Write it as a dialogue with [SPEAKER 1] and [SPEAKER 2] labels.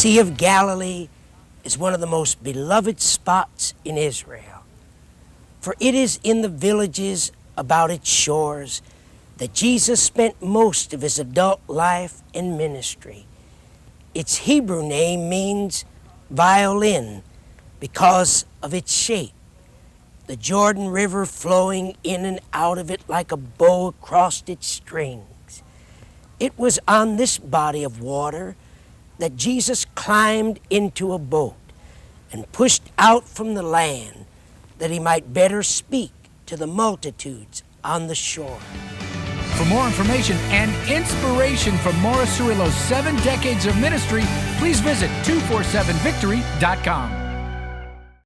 [SPEAKER 1] Sea of Galilee is one of the most beloved spots in Israel, for it is in the villages about its shores that Jesus spent most of his adult life and ministry. Its Hebrew name means violin because of its shape, the Jordan River flowing in and out of it like a bow across its strings. It was on this body of water that Jesus climbed into a boat and pushed out from the land that he might better speak to the multitudes on the shore.
[SPEAKER 2] For more information and inspiration from Morris Cirillo's 7 decades of ministry, please visit 247victory.com.